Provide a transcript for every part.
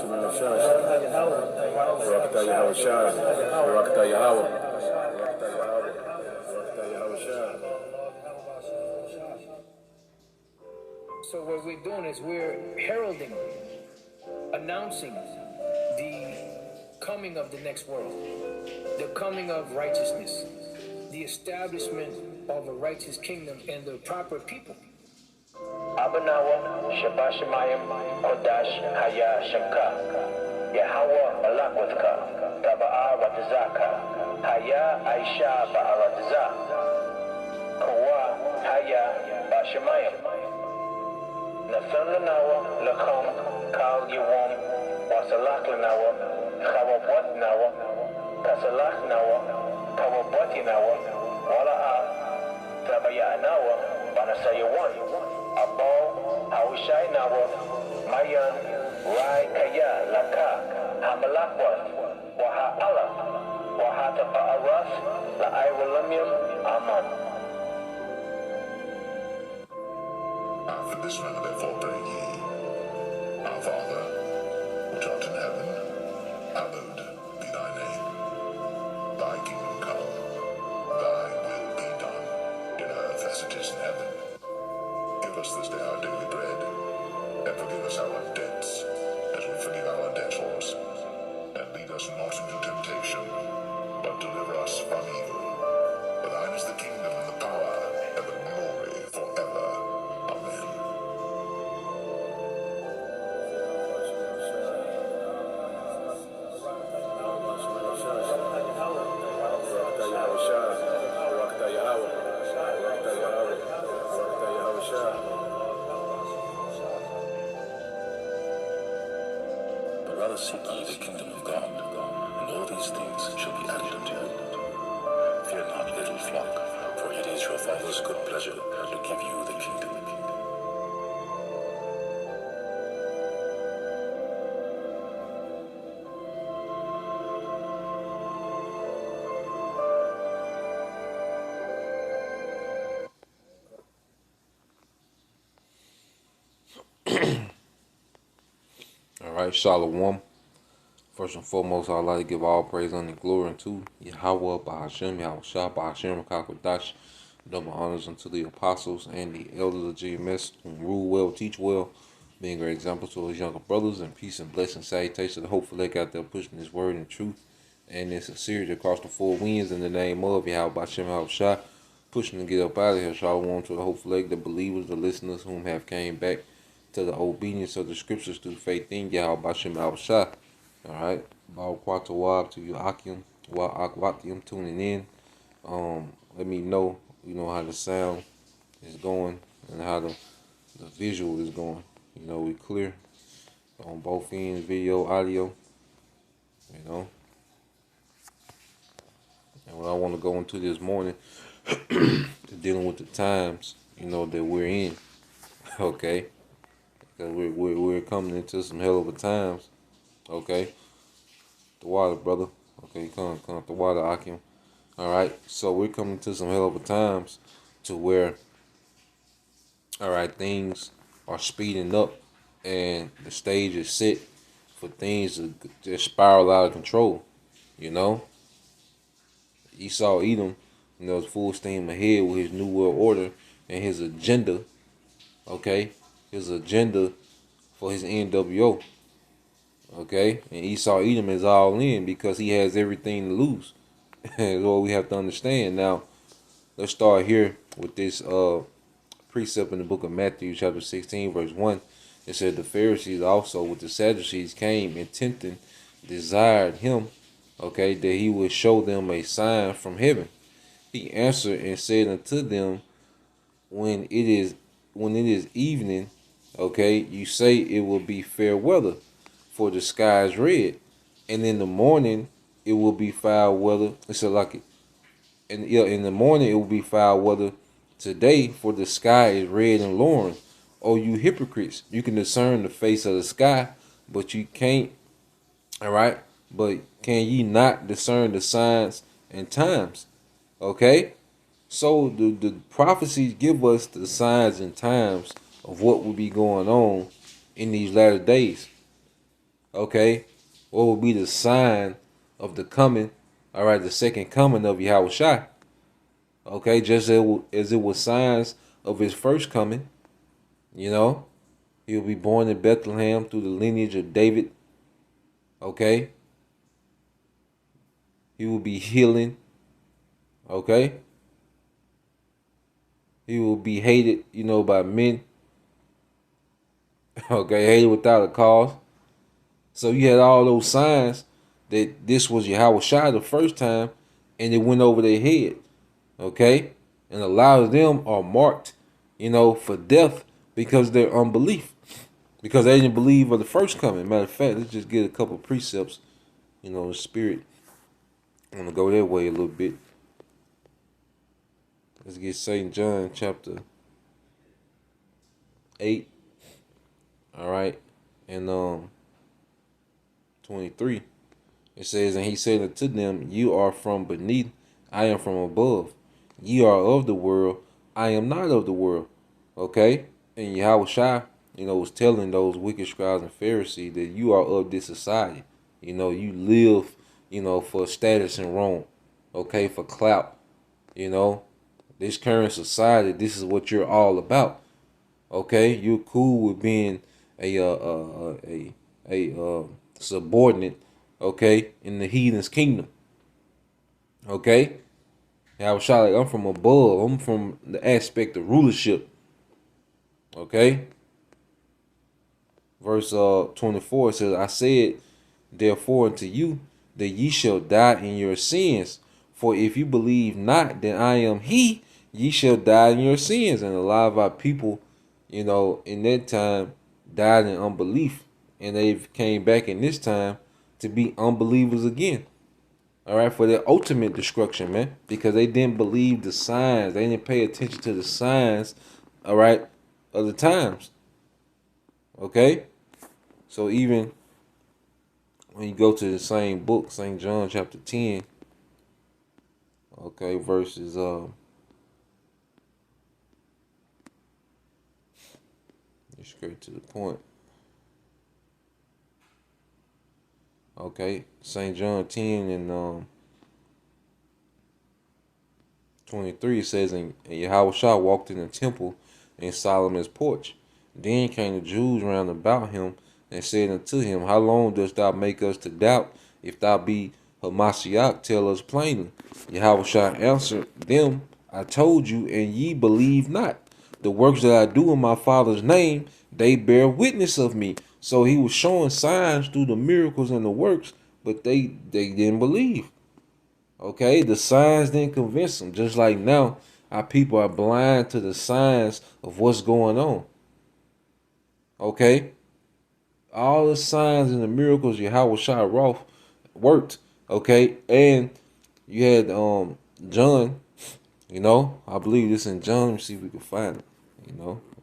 So what we're doing is we're heralding, announcing the coming of the next world, the coming of righteousness, the establishment of a righteous kingdom and the proper people. Abanawa, Shabashamayim, Kodash, Haya, Shamka, Yahawa, Malakwaka, Taba'a, Radazaka, Haya, Aisha, Ba'aradaza, Kawa, Haya, Bashamayim, Nathan Lanawa, Lakom, Kal Yawam, Wasalak Lanawa, Khawabwat Nawa, Kasalak Nawa, Kawabwati Nawa, Wala'a, Tabaya Nawa, Banasayawan. Abo, Hawishai Nawa, Mayan, Rai Kaya, Laka, Hamalakwat, Waha Allah, Wahata Fa'aras, La'ai Walamium, Aman. After this manner therefore pray ye, Our Father, which art in heaven, hallowed be thy name. Thy kingdom come, thy will be done, in earth as it is in heaven. Give us this day our daily bread, and forgive us our debts, as we forgive our debtors. And lead us not into temptation, but deliver us from evil. For thine is the kingdom, and the power, and the glory forever. Amen. But let us seek ye the kingdom of God, and all these things shall be added unto you. Fear not, little flock, for it is your Father's good pleasure to give you the kingdom. All right, Shalom. First and foremost, I'd like to give all praise and glory unto Yahweh, Bahashem, Yahushua, Bahashem, Kakwadash. Double honors unto the apostles and the elders of GMS, who rule well, teach well, being great examples to his younger brothers, and peace and blessing, salutation to the hopeful lake out there pushing his word and truth and in sincerity across the four winds in the name of Yahweh, Bahashem, Yahushua, pushing to get up out of here. Shalom to the hopeful lake, the believers, the listeners whom have came back to the obedience of the scriptures through faith in Yahweh, Bahashem, Yahushua. All right, Baal Kwatawab to you, Akim, Wa Akwatium tuning in. Let me know, how the sound is going and how the visual is going. We clear on both ends, video, audio. And what I want to go into this morning, dealing with the times, that we're in. Okay, because we're coming into some hell of a times. Okay, the water, brother. Okay, come the water, Akim. All right, so we're coming to some hell of a times to where, all right, things are speeding up, and the stage is set for things to just spiral out of control. Esau Edom, is full steam ahead with his new world order and his agenda. Okay, his agenda for his NWO. Okay, and Esau Edom is all in because he has everything to lose. That's what we have to understand. Now, let's start here with this precept in the book of Matthew, chapter 16, verse 1. It said, the Pharisees also with the Sadducees came and tempting, desired him, okay, that he would show them a sign from heaven. He answered and said unto them, when it is evening, okay, you say it will be fair weather, for the sky is red, and in the morning it will be foul weather. In the morning it will be foul weather today, for the sky is red and lowering. Oh, you hypocrites! You can discern the face of the sky, but you can't. All right, but can ye not discern the signs and times? Okay, so the prophecies give us the signs and times of what will be going on in these latter days. Okay, what will be the sign of the coming? All right, the second coming of Yahweh Shai. Okay, just as it was signs of his first coming. You know, he will be born in Bethlehem through the lineage of David. Okay, he will be healing. Okay, he will be hated, by men. Okay, hated without a cause. So you had all those signs that this was Yahweh Shai the first time, and it went over their head. Okay, and a lot of them are marked, for death because of their unbelief, because they didn't believe of the first coming. Matter of fact, let's just get a couple of precepts, the spirit. I'm gonna go that way a little bit. Let's get St. John chapter 8. All right, and 23. It says, and he said unto them, you are from beneath, I am from above. Ye are of the world, I am not of the world. Okay? And Yahweh Shai, was telling those wicked scribes and Pharisees that you are of this society. You live, for status in Rome. Okay? For clout. This current society, this is what you're all about. Okay? You're cool with being a subordinate, okay, in the heathen's kingdom. Okay? I was shot like I'm from above. I'm from the aspect of rulership. Okay? Verse 24 says, I said, therefore unto you, that ye shall die in your sins. For if you believe not that I am he, ye shall die in your sins. And a lot of our people, in that time, died in unbelief. And they came back in this time to be unbelievers again. All right, for their ultimate destruction, man, because they didn't believe the signs. They didn't pay attention to the signs, all right, of the times. Okay? So even when you go to the same book, St. John chapter 10, okay, verses straight to the point. Okay, St. John 10 and 23 says, and Yahweh Shah walked in the temple in Solomon's porch. Then came the Jews round about him and said unto him, how long dost thou make us to doubt? If thou be Hamashiach, tell us plainly. Yahweh Shah answered them, I told you, and ye believe not. The works that I do in my Father's name, they bear witness of me. So he was showing signs through the miracles and the works, but they didn't believe. Okay, the signs didn't convince them. Just like now, our people are blind to the signs of what's going on. Okay, all the signs and the miracles Yahweh Shai Roth worked. Okay, and you had John. I believe this in John. Let me see if we can find it.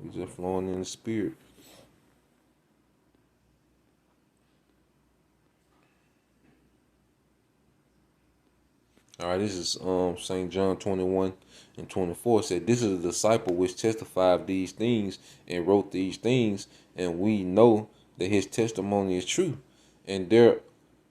We just flowing in the spirit. All right, this is St. John 21 and 24. It said, this is the disciple which testified of these things and wrote these things, and we know that his testimony is true. And there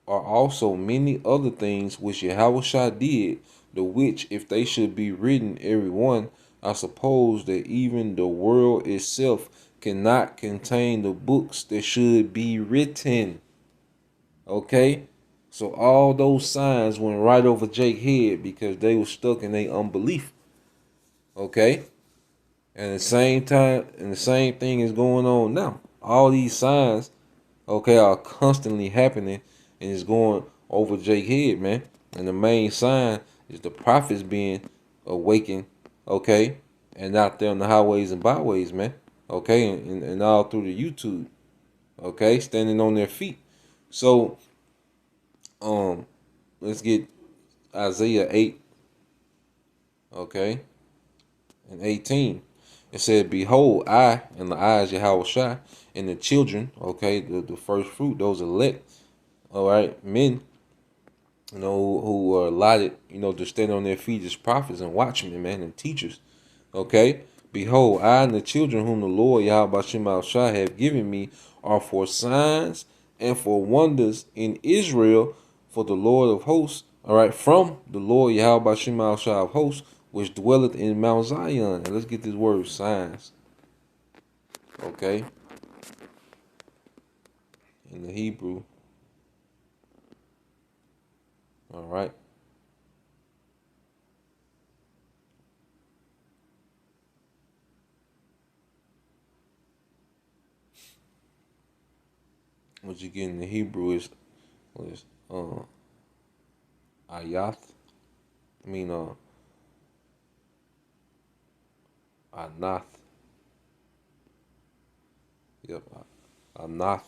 are also many other things which Yahweh Shah did, the which, if they should be written every one, I suppose that even the world itself cannot contain the books that should be written. Okay? So all those signs went right over Jake's head because they were stuck in their unbelief. Okay? And at the same time, and the same thing is going on now. All these signs, okay, are constantly happening and it's going over Jake's head, man. And the main sign is the prophets being awakened, okay, and out there on the highways and byways, man. Okay, and all through the YouTube. Okay, standing on their feet. So let's get Isaiah 8, okay, and 18. It said, behold, I, and the eyes Yahweh Shai, and the children, okay, the first fruit, those elect, all right, men, who are allotted, to stand on their feet as prophets and watchmen, man, and teachers, okay. Behold, I and the children whom the Lord Yahweh Shai have given me are for signs and for wonders in Israel, for the Lord of hosts, all right, from the Lord Yahweh Shema Shah of hosts, which dwelleth in Mount Zion. And let's get this word signs. Okay. In the Hebrew. All right. What you get in the Hebrew is ayath. I mean anath. Yep, anath.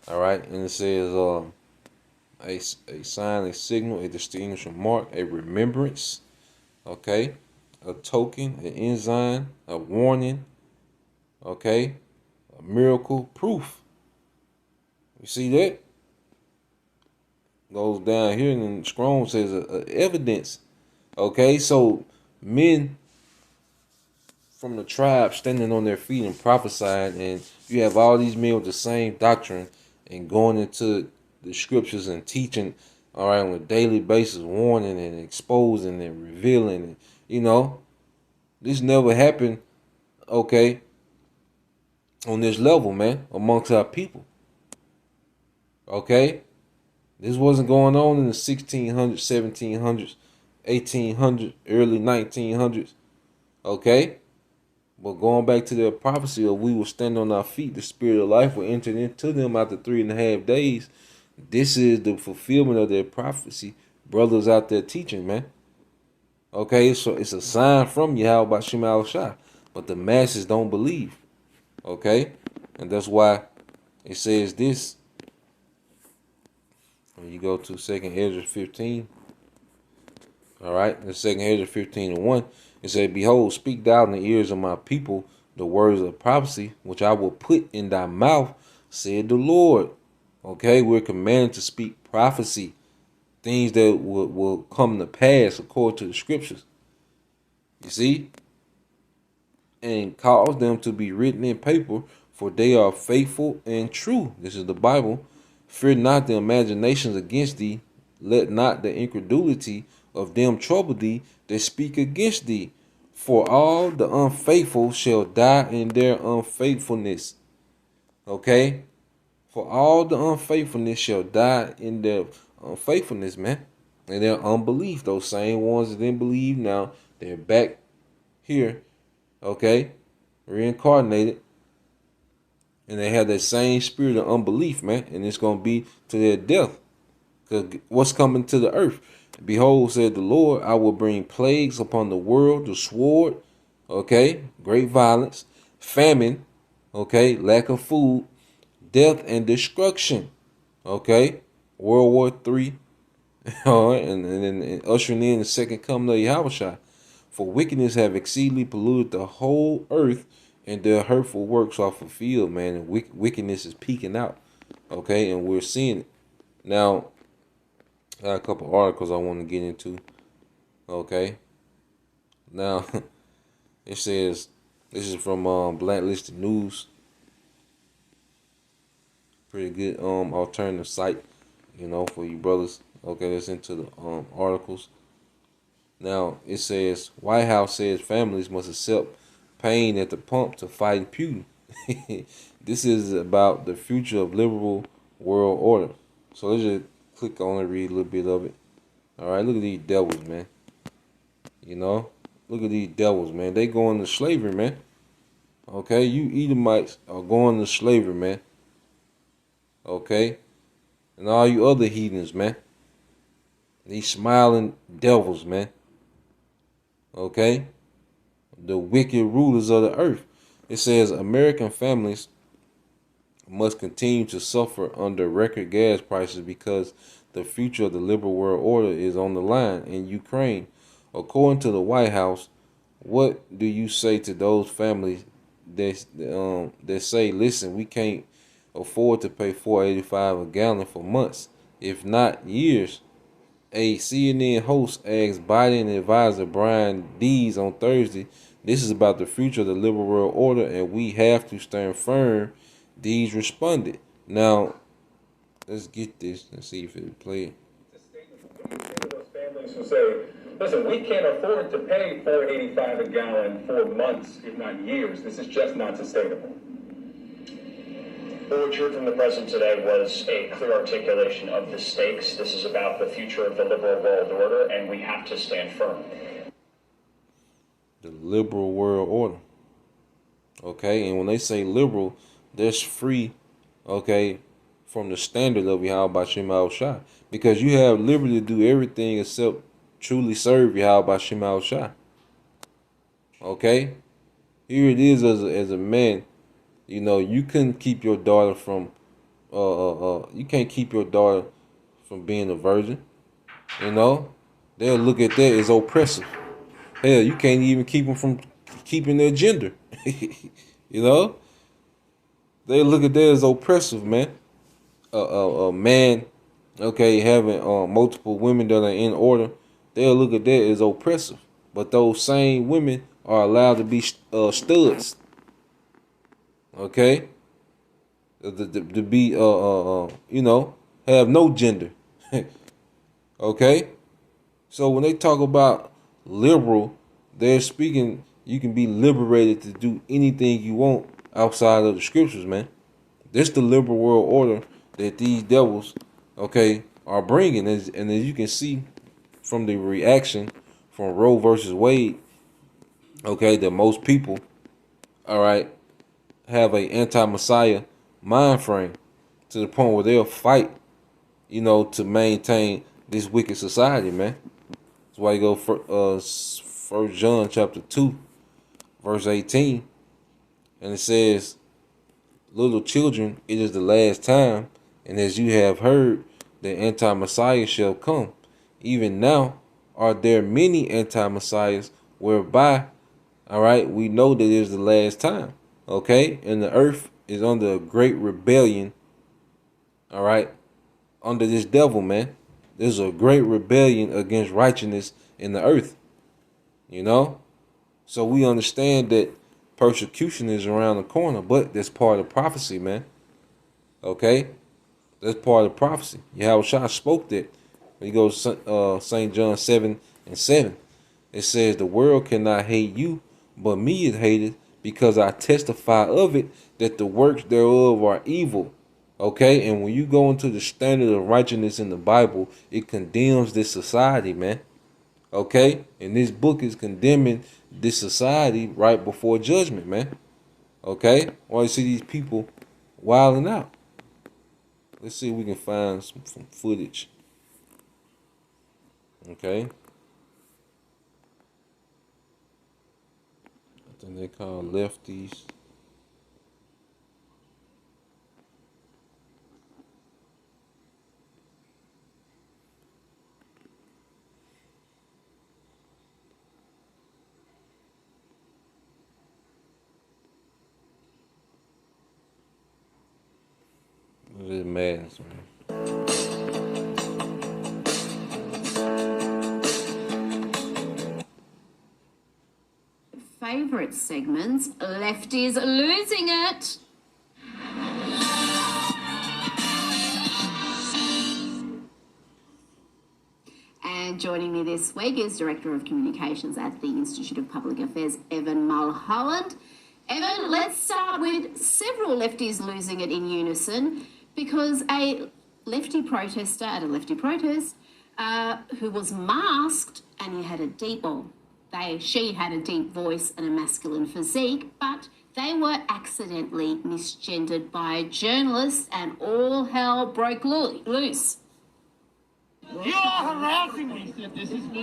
All right, and it says a sign, a signal, a distinguishing mark, a remembrance. Okay, a token, an ensign, a warning. Okay, a miracle, proof. You see that? Goes down here, and then Strong says evidence. Okay, so men from the tribe standing on their feet and prophesying, and you have all these men with the same doctrine and going into the scriptures and teaching, all right, on a daily basis, warning and exposing and revealing. And, you know, this never happened, okay, on this level, man, amongst our people. Okay? This wasn't going on in the 1600s, 1700s, 1800s, early 1900s. Okay? But going back to the prophecy of we will stand on our feet, the spirit of life will enter into them after 3.5 days. This is the fulfillment of their prophecy. Brothers out there teaching, man. Okay, so it's a sign from Yahweh by Shema Shah. But the masses don't believe. Okay? And that's why it says this. When you go to 2nd Ezra 15. All right, the 2nd Ezra 15:1. It said, Behold, speak thou in the ears of my people the words of prophecy, which I will put in thy mouth, said the Lord. Okay, we're commanded to speak prophecy, things that will come to pass according to the scriptures. You see? And cause them to be written in paper, for they are faithful and true. This is the Bible. Fear not the imaginations against thee. Let not the incredulity of them trouble thee that speak against thee. For all the unfaithful shall die in their unfaithfulness. Okay? For all the unfaithfulness shall die in their unfaithfulness, man. And their unbelief. Those same ones that didn't believe now, they're back here. Okay? Reincarnated. And they have that same spirit of unbelief, man. And it's going to be to their death. Because what's coming to the earth? Behold, said the Lord, I will bring plagues upon the world, the sword, okay, great violence, famine, okay, lack of food, death and destruction, okay, World War III, all right, and then ushering in the second coming of Yahushua. For wickedness have exceedingly polluted the whole earth, and their hurtful works are fulfilled, man, and wickedness is peaking out, okay, and we're seeing it. Now, I got a couple articles I want to get into. Okay. Now, it says, this is from Blacklisted News. Pretty good alternative site, you know, for you brothers. Okay, let's into the articles. Now, it says, White House says families must accept pain at the pump to fight Putin. This is about the future of liberal world order. So let's just click on and read a little bit of it. All right, look at these devils, man. You know, look at these devils, man. They going to slavery, man. Okay, you Edomites are going to slavery, man. Okay, and all you other heathens, man. These smiling devils, man. Okay, the wicked rulers of the earth. It says American families must continue to suffer under record gas prices because the future of the liberal world order is on the line in Ukraine. According to the White House, what do you say to those families that say, listen, we can't afford to pay $4.85 a gallon for months, if not years? A CNN host asked Biden advisor Brian Dees on Thursday, this is about the future of the liberal world order and we have to stand firm. Dees responded. Now, Let's get this and see if it play. Those families who say, listen, we can't afford to pay $4.85 a gallon for months, if not years. This is just not sustainable. What you heard from the president today was a clear articulation of the stakes. This is about the future of the liberal world order, and we have to stand firm. The liberal world order. Okay, and when they say liberal, that's free, okay, from the standard of Yahweh Shema Shai. Because you have liberty to do everything except truly serve Yahweh Shema Shai. Okay? Here it is as a man, you know, you couldn't keep your daughter from you can't keep your daughter from being a virgin. You know? They'll look at that as oppressive. Hell, you can't even keep them from keeping their gender. You know? They look at that as oppressive, man. A man, okay, having multiple women that are in order, they'll look at that as oppressive. But those same women are allowed to be studs. Okay? To be, you know, have no gender. Okay? So when they talk about liberal, they're speaking, you can be liberated to do anything you want outside of the scriptures, man. This the liberal world order that these devils, okay, are bringing. And as you can see from the reaction from Roe versus Wade, okay, that most people, all right, have a anti-Messiah mind frame to the point where they'll fight, you know, to maintain this wicked society, man. That's why you go for 1 John chapter 2, verse 18, and it says, little children, it is the last time, and as you have heard, the anti-Messiah shall come. Even now are there many anti-Messiahs, whereby, all right, we know that it is the last time, okay? And the earth is under a great rebellion, all right, under this devil, man. There's a great rebellion against righteousness in the earth, you know? So we understand that persecution is around the corner, but that's part of prophecy, man. Okay? That's part of prophecy. Yahweh Shai spoke that. When you go to St. John 7:7, it says, the world cannot hate you, but me it hated, because I testify of it that the works thereof are evil. Okay? And when you go into the standard of righteousness in the Bible, it condemns this society, man. Okay? And this book is condemning this society right before judgment, man. Okay? Why you see these people wilding out? Let's see if we can find some footage. Okay? I think they call lefties. It is madness, man. Favorite segments, lefties losing it. And joining me this week is Director of Communications at the Institute of Public Affairs, Evan Mulholland. Evan, let's start with several lefties losing it in unison, because a lefty protester at a lefty protest who was masked, and he had a deep, she had a deep voice and a masculine physique, but they were accidentally misgendered by journalists, and all hell broke loose. You are harassing me.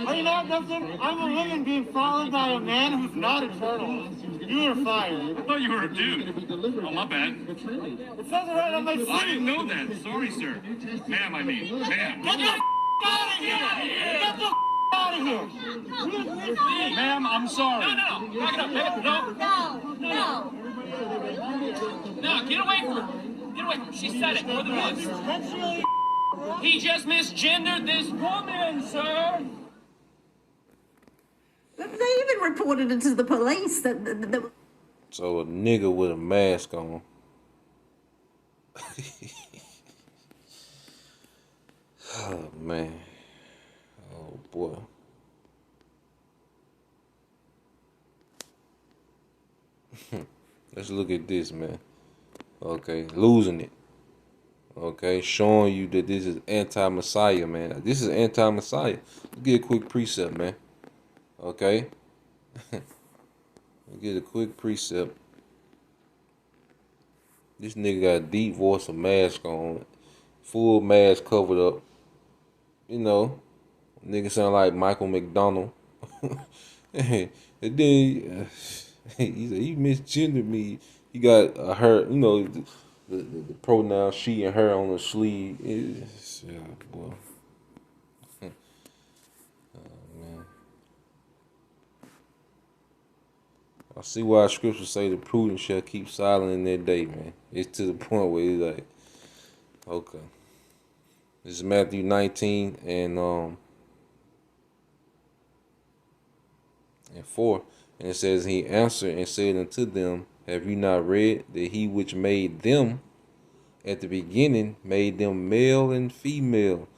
Are you not nothing? I'm a woman being followed by a man who's not a turtle. You are fired. I thought you were a dude. Oh, my bad. It says it right on my seat. I didn't know that. Sorry, sir. Ma'am, I mean. Ma'am. Get the out of here! Get the out of here! Ma'am, I'm sorry. No. Back it up. No. No, get away from her. Get away from her. She said it more than once. He just misgendered this woman, sir. They even reported it to the police. So a nigga with a mask on. Oh man. Oh boy. Let's look at this, man. Okay, losing it. Okay, showing you that this is anti-Messiah, man. This is anti-Messiah. Let's get a quick precept, man. Okay. Let's get a quick precept. This nigga got a deep voice, a mask on, full mask covered up. You know, nigga sound like Michael McDonald. And then he said he misgendered me. He got her, you know, the pronoun she and her on the sleeve. Yeah, boy. Oh, man. I see why scriptures say the prudent shall keep silent in their day, man. It's to the point where it's like, okay. This is Matthew 19 and 4. And it says, he answered and said unto them, have you not read that he which made them at the beginning made them male and female,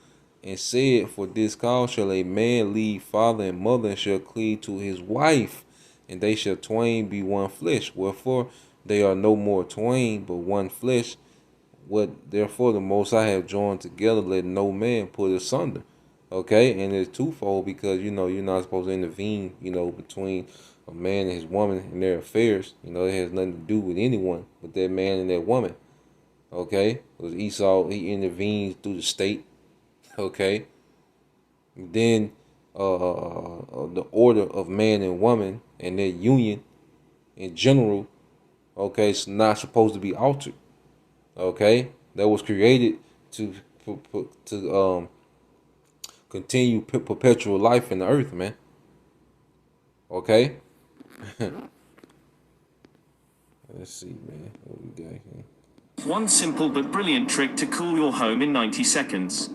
and said, for this cause shall a man leave father and mother, and shall cleave to his wife, and they shall twain be one flesh. Wherefore they are no more twain, but one flesh. What therefore the Most High have joined together, let no man put asunder. Okay, and it's twofold, because you know you're not supposed to intervene, you know, between a man and his woman and their affairs. You know, it has nothing to do with anyone but that man and that woman. Okay, because Esau, he intervenes through the state. Okay, then the order of man and woman and their union in general, okay, it's not supposed to be altered. Okay, that was created to continue perpetual life in the earth, man. Okay. Let's see, man, what we got here. One simple but brilliant trick to cool your home in 90 seconds.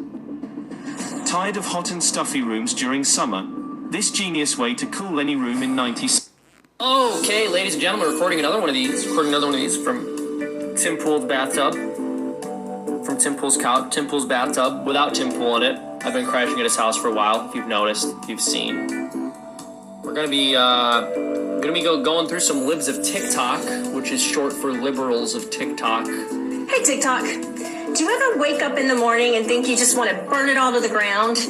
Tired of hot and stuffy rooms during summer? This genius way to cool any room in 90 seconds. Okay, ladies and gentlemen, recording another one of these from Tim Pool's bathtub. From Tim Pool's couch, Tim Pool's bathtub, without Tim Pool in it. I've been crashing at his house for a while, if you've noticed, if you've seen. We're gonna be going through some libs of TikTok, which is short for liberals of TikTok. Hey TikTok, do you ever wake up in the morning and think you just want to burn it all to the ground?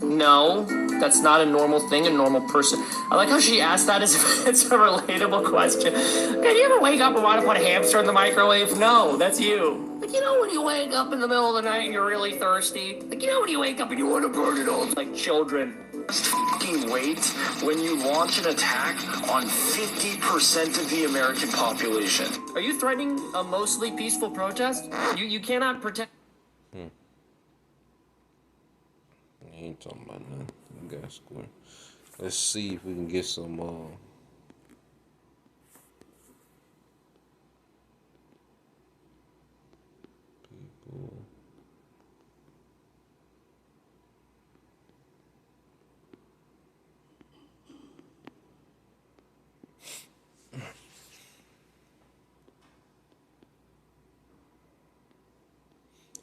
No, that's not a normal thing, a normal person. I like how she asked that as if it's a relatable question. Did you ever wake up and want to put a hamster in the microwave? No, that's you. Like, you know when you wake up in the middle of the night and you're really thirsty? Like, you know when you wake up and you want to burn it all? It's like children. Just fucking wait when you launch an attack on 50% of the American population. Are you threatening a mostly peaceful protest? You cannot protect. He ain't talking about nothing. We got square. Let's see if we can get some people.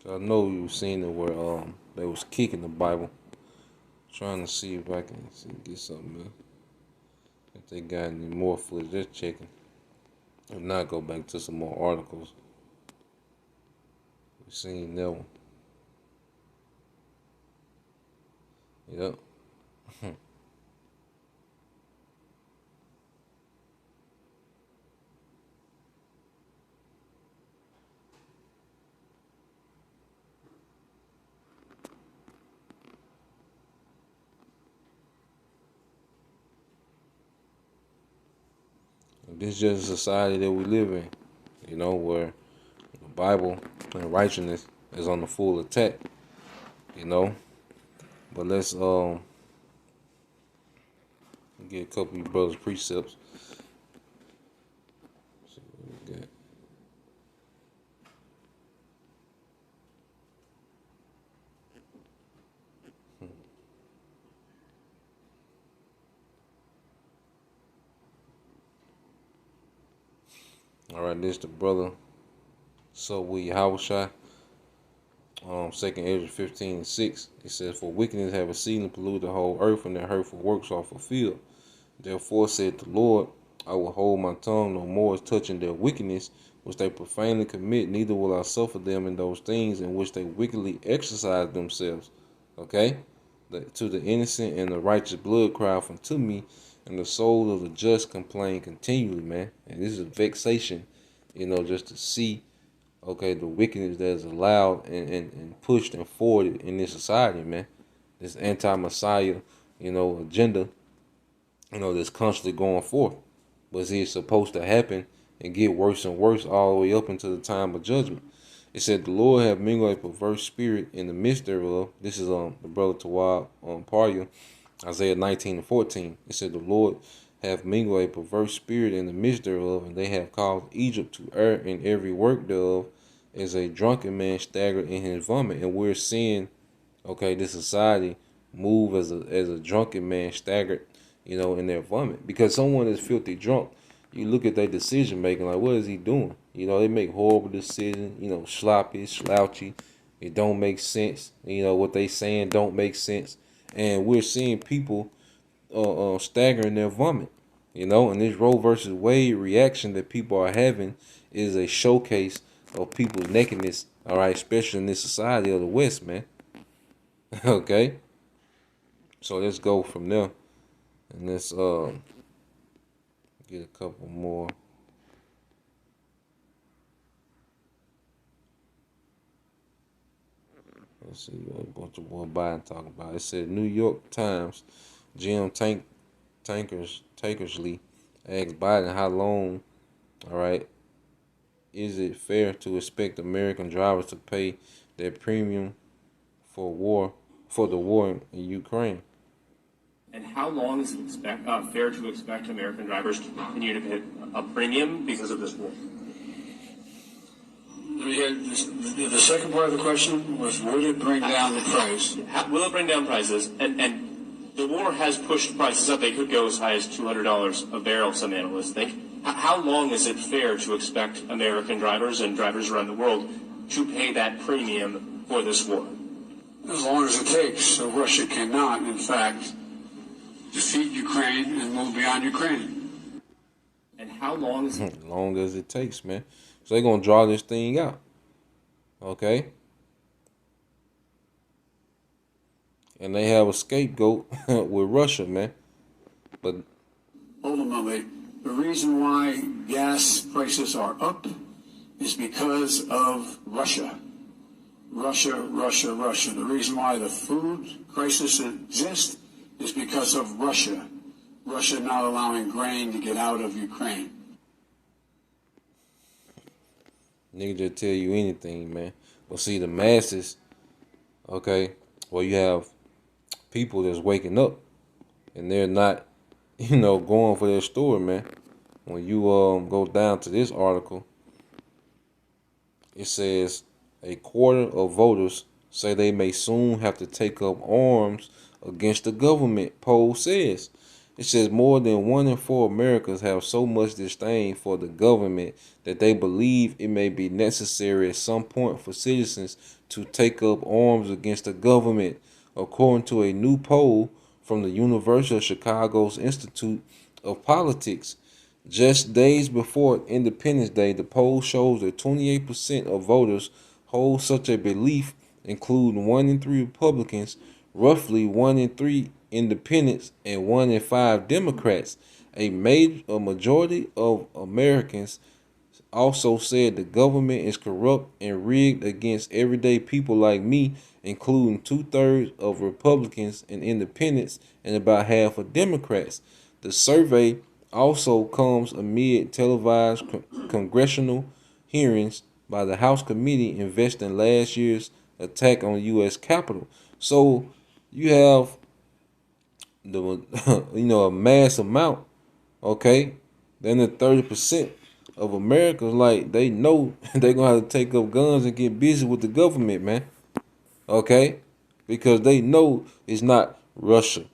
I know you've seen it where they was kicking the Bible. Trying to see if I can get something else. If they got any more footage, just checking. If not, go back to some more articles. We seen that one. Yep. This is just a society that we live in, you know, where the Bible and righteousness is on the full attack, you know. But let's get a couple of you brothers' precepts. See what we got. All right, this the brother. So we Hawashai. 2nd Ezra 15:6. It says, "For wickedness have exceedingly polluted the whole earth, and their hurtful works are fulfilled. Therefore said the Lord, I will hold my tongue no more as touching their wickedness, which they profanely commit, neither will I suffer them in those things in which they wickedly exercise themselves." Okay? To the innocent and the righteous blood cry out unto me, and the soul of the just complain continually, man. And this is a vexation, just to see, okay, the wickedness that is allowed and pushed and forwarded in this society, man. This anti-Messiah, agenda, that's constantly going forth. But it's supposed to happen and get worse and worse all the way up into the time of judgment. It said, "The Lord have mingled a perverse spirit in the midst thereof." This is the brother Tawab Parya, Isaiah 19:14. It said, "The Lord have mingled a perverse spirit in the midst thereof, and they have caused Egypt to err in every work thereof, as a drunken man staggered in his vomit." And we're seeing, okay, this society move as a drunken man staggered, in their vomit. Because someone is filthy drunk, you look at their decision making, like, what is he doing? They make horrible decisions, sloppy, slouchy. It don't make sense. What they saying don't make sense. And we're seeing people stagger in their vomit. And this Roe versus Wade reaction that people are having is a showcase of people's nakedness, all right, especially in this society of the West, man. Okay? So let's go from there. And let's get a couple more. Let's see what a bunch of boy Biden talking about. It said New York Times, Jim Tankersley asked Biden how long, all right, is it fair to expect American drivers to pay their premium for the war in Ukraine? And how long is it fair to expect American drivers to continue to pay a premium because of this war? The second part of the question was, would it bring down the price? Will it bring down prices? And the war has pushed prices up. They could go as high as $200 a barrel, some analysts think. How long is it fair to expect American drivers and drivers around the world to pay that premium for this war? As long as it takes. So Russia cannot, in fact, defeat Ukraine and move beyond Ukraine. And how long is it? As long as it takes, man. So they're going to draw this thing out. Okay? And they have a scapegoat with Russia, man. But ultimately, the reason why gas prices are up is because of Russia. Russia. The reason why the food crisis exists is because of Russia. Russia not allowing grain to get out of Ukraine. Nigga just tell you anything, man. But see, the masses, okay, well, you have people that's waking up and they're not, going for their story, man. When you go down to this article, it says a quarter of voters say they may soon have to take up arms against the government, poll says. It says more than 1 in 4 Americans have so much disdain for the government that they believe it may be necessary at some point for citizens to take up arms against the government, according to a new poll from the University of Chicago's Institute of Politics. Just days before Independence Day, the poll shows that 28% of voters hold such a belief, including 1 in 3 Republicans, roughly 1 in 3 Independents, and 1 in 5 Democrats. A majority of Americans also said the government is corrupt and rigged against everyday people like me, including 2/3 of Republicans and Independents and about half of Democrats. The survey also comes amid televised congressional hearings by the House committee investing last year's attack on the U.S. Capitol. So you have a mass amount, okay, then the 30% of Americans, like, they know they're gonna have to take up guns and get busy with the government, man. Okay? Because they know it's not Russia.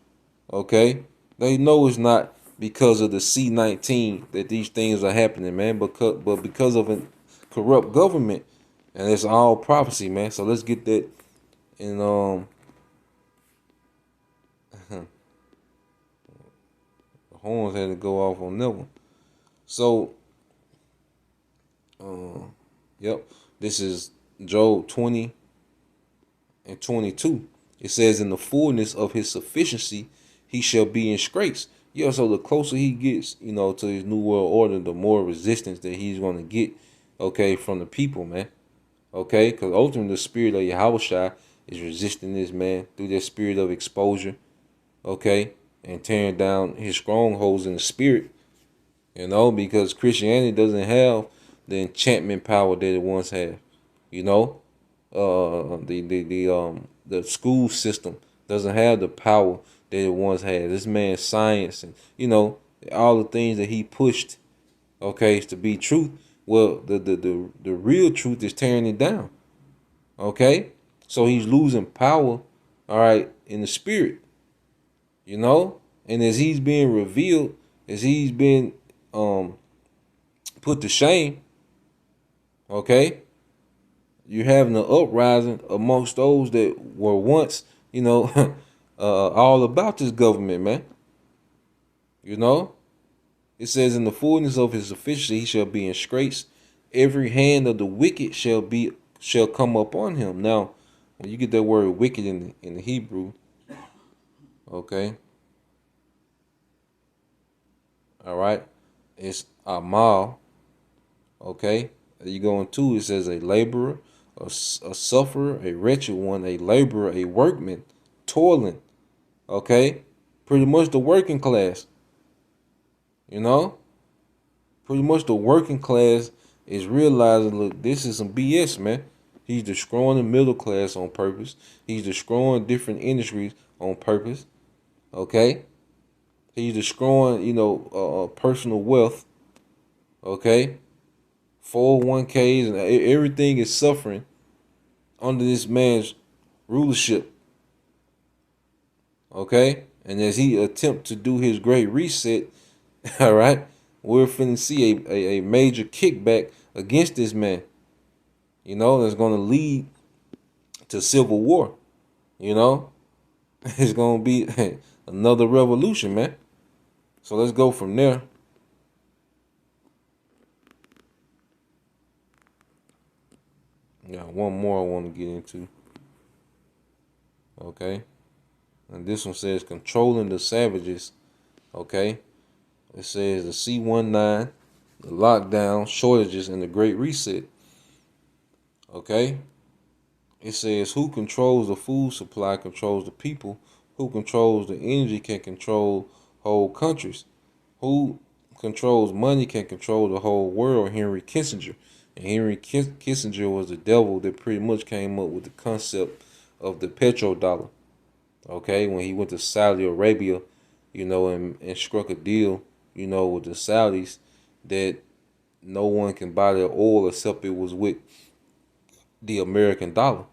Okay? They know it's not because of the C-19 that these things are happening, man. But because of a corrupt government, And it's all prophecy, man. So let's get that in the horns had to go off on that one. So yep, this is Job 20 and 22. It says, in the fullness of his sufficiency, he shall be in scrapes. Yeah, so the closer he gets, to his new world order, the more resistance that he's going to get, okay, from the people, man. Okay, because ultimately the spirit of Yahushua is resisting this man through that spirit of exposure, okay, and tearing down his strongholds in the spirit, because Christianity doesn't have the enchantment power that it once had, the school system doesn't have the power that it once had. This man's science and all the things that he pushed, okay, to be truth. Well, the real truth is tearing it down. Okay, so he's losing power, all right, in the spirit, and as he's being revealed, as he's been put to shame, okay, you're having an uprising amongst those that were once, all about this government, man. It says, in the fullness of his sufficiency he shall be in scrapes. Every hand of the wicked shall come upon him. Now, when you get that word wicked in the Hebrew, okay, all right, it's amal. Okay, you go into, it says a laborer, a sufferer, a wretched one, a laborer, a workman, toiling. Okay, pretty much the working class. Pretty much the working class is realizing, look, this is some BS, man. He's destroying the middle class on purpose. He's destroying different industries on purpose. Okay, he's destroying, personal wealth. Okay, 401ks and everything is suffering under this man's rulership. Okay, and as he attempt to do his great reset, all right, we're finna see a major kickback against this man. That's going to lead to civil war. It's going to be another revolution, man. So let's go from there. Yeah, one more I want to get into. Okay. And this one says controlling the savages. Okay. It says the C-19, the lockdown, shortages, and the Great Reset. Okay. It says who controls the food supply controls the people. Who controls the energy can control whole countries. Who controls money can control the whole world. Henry Kissinger. And Henry Kissinger was the devil that pretty much came up with the concept of the petrodollar. Okay, when he went to Saudi Arabia, and struck a deal, with the Saudis that no one can buy their oil except it was with the American dollar.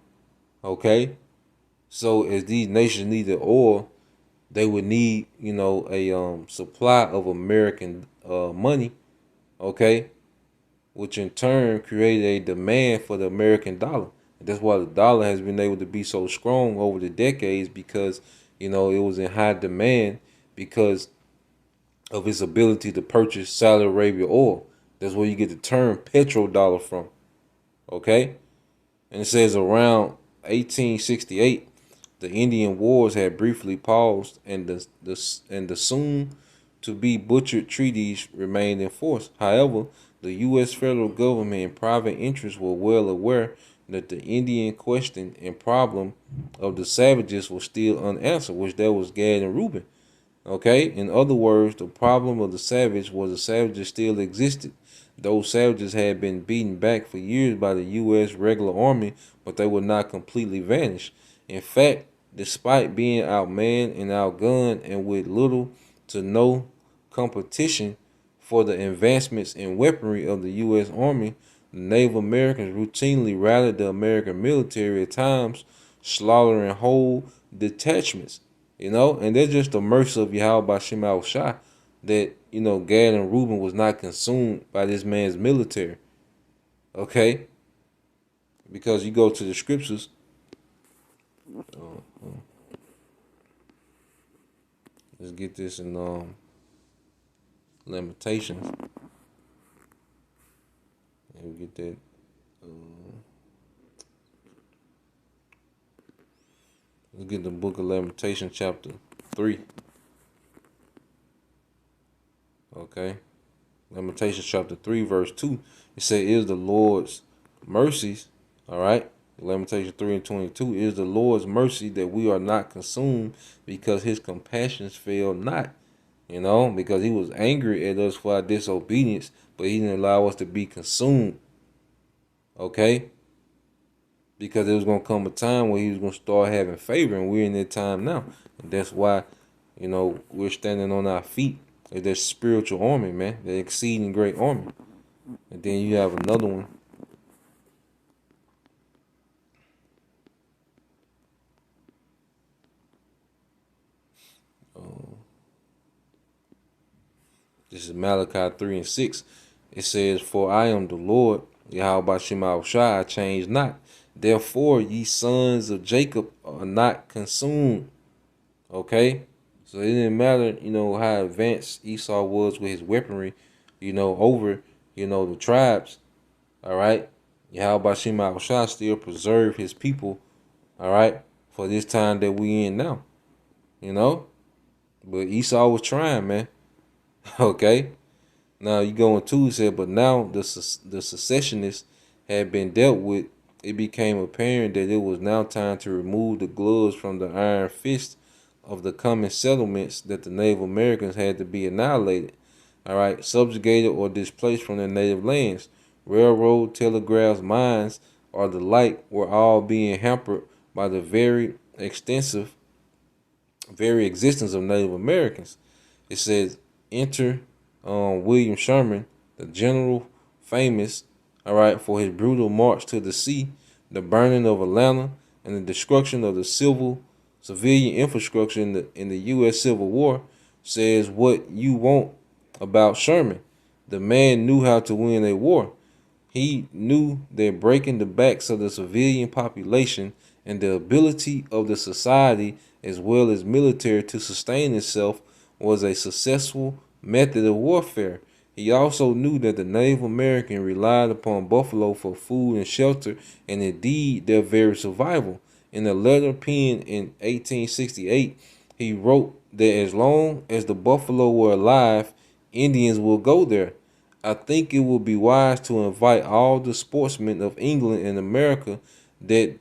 Okay, so as these nations need the oil, they would need, a supply of American money. Okay, which in turn created a demand for the American dollar. And that's why the dollar has been able to be so strong over the decades, because, it was in high demand because of its ability to purchase Saudi Arabia oil. That's where you get the term petrodollar from. Okay? And it says around 1868, the Indian Wars had briefly paused, and the soon to be butchered treaties remained in force. However, the U.S. federal government and private interests were well aware that the Indian question and problem of the savages was still unanswered, which that was Gad and Reuben. Okay, in other words, the problem of the savage was the savages still existed. Those savages had been beaten back for years by the U.S. regular army, but they would not completely vanish. In fact, despite being outmanned and outgunned and with little to no competition for the advancements in weaponry of the U.S. Army, the Native Americans routinely rallied the American military at times, slaughtering whole detachments. And that's just the mercy of Yahweh Bashim Al-Shah that, Gad and Reuben was not consumed by this man's military. Okay? because you go to the scriptures. Let's get this in Lamentations. And we get that. Let's get the book of Lamentations, chapter 3. Okay. Lamentations chapter 3, verse 2. It says, is the Lord's mercies, all right? Lamentations 3 and 22, is the Lord's mercy that we are not consumed, because his compassions fail not. You know, because he was angry at us for our disobedience, but he didn't allow us to be consumed. Okay? Because there was going to come a time where he was going to start having favor, and we're in that time now. And that's why, you know, we're standing on our feet. It's that spiritual army, man. That exceeding great army. And then you have another one. This is Malachi 3 and 6. It says, for I am the Lord, Yahweh Shema Shai, I change not. Therefore, ye sons of Jacob are not consumed. Okay? So it didn't matter, you know, how advanced Esau was with his weaponry, you know, over, you know, the tribes. All right? Yahweh Shema Shai still preserve his people, all right, for this time that we in now. You know? But Esau was trying, man. Okay? Now you go into it, said, but now the secessionists had been dealt with. It became apparent that it was now time to remove the gloves from the iron fist of the coming settlements, that the Native Americans had to be annihilated, all right, subjugated or displaced from their native lands. Railroad, telegraphs, mines, or the like were all being hampered by the very existence of Native Americans. It says, enter William Sherman, the general famous, all right, for his brutal march to the sea, the burning of Atlanta, and the destruction of the civilian infrastructure in the U.S. Civil War, says what you want about Sherman. The man knew how to win a war. He knew that breaking the backs of the civilian population and the ability of the society as well as military to sustain itself was a successful method of warfare. He also knew that the Native American relied upon buffalo for food and shelter, and indeed their very survival. In a letter penned in 1868, he wrote that as long as the buffalo were alive, Indians will go there. I think it would be wise to invite all the sportsmen of England and America there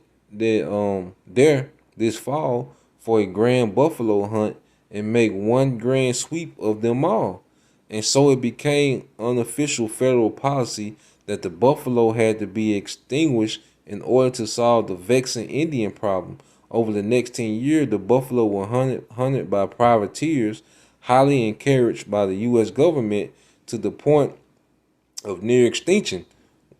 this fall for a grand buffalo hunt and make one grand sweep of them all. And so it became unofficial federal policy that the buffalo had to be extinguished in order to solve the vexing Indian problem. Over the next 10 years, the buffalo were hunted by privateers, highly encouraged by the U.S. government, to the point of near extinction.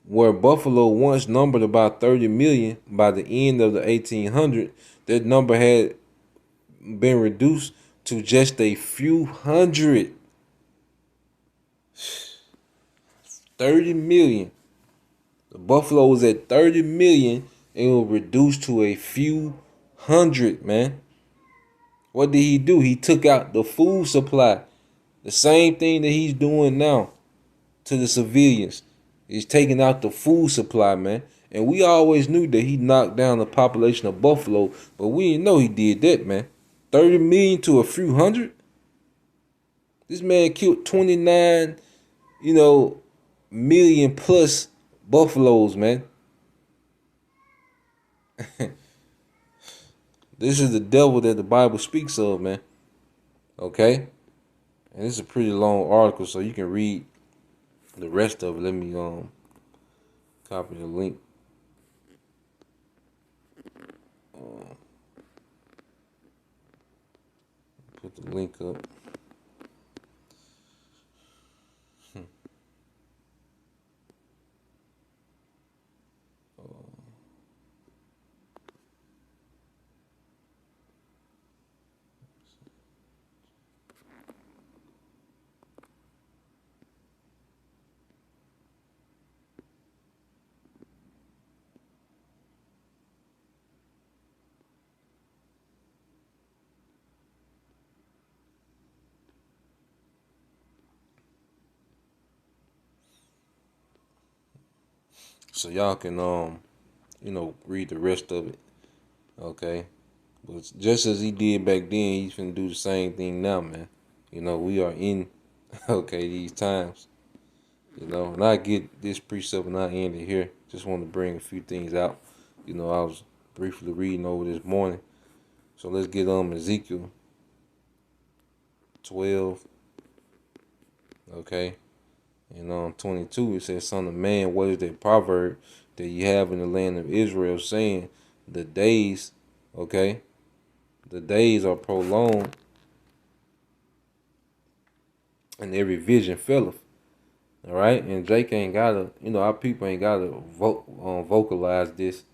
Where buffalo once numbered about 30 million, by the end of the 1800s, that number had been reduced to just a few hundred. 30 million. The buffalo was at 30 million and it was reduced to a few hundred, man. What did he do? He took out the food supply. The same thing that he's doing now to the civilians. He's taking out the food supply, man. And we always knew that he knocked down the population of buffalo, but we didn't know he did that, man. 30 million to a few hundred? This man killed 29, million plus buffaloes, man. This is the devil that the Bible speaks of, man. Okay? And this is a pretty long article, so you can read the rest of it. Let me copy the link. Put the link up. So y'all can read the rest of it. Okay. But just as he did back then, he's finna do the same thing now, man. We are in these times. And I get this precept and I end it here. Just want to bring a few things out. I was briefly reading over this morning. So let's get Ezekiel 12. Okay. And 22 it says, "Son of man, what is that proverb that you have in the land of Israel, saying, the days, the days are prolonged, and every vision filleth." All right, and Jake ain't gotta, our people ain't gotta vocalize this.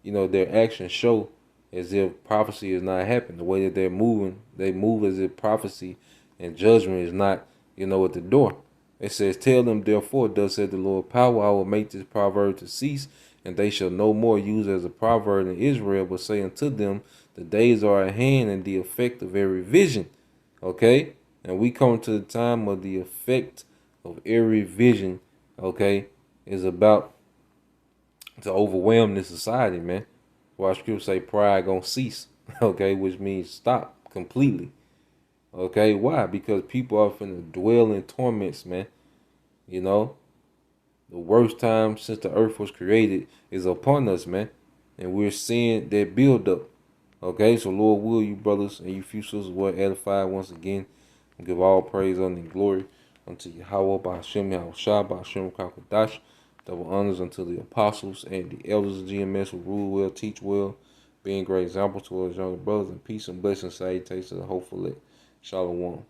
Their actions show as if prophecy is not happening. The way that they're moving, they move as if prophecy and judgment is not, at the door. It says, "Tell them therefore, thus said the Lord power, I will make this proverb to cease, and they shall no more use as a proverb in Israel, but say unto them, the days are at hand, and the effect of every vision." Okay, and we come to the time of the effect of every vision, is about to overwhelm this society, man. Why scripture say pride gonna cease, which means stop completely. Why? Because people are finna dwell in torments, man. The worst time since the earth was created is upon us, man. And we're seeing that build up. So Lord will you brothers and you few sisters were edified once again. And give all praise, honor, and glory unto Yahweh, Ba'ashem, Yahushua, Ba'ashem, Kakwadash. Double honors unto the apostles and the elders of GMS who rule well, teach well, being great example to us younger brothers, and peace and blessings, salutations, and hopefully Shalom.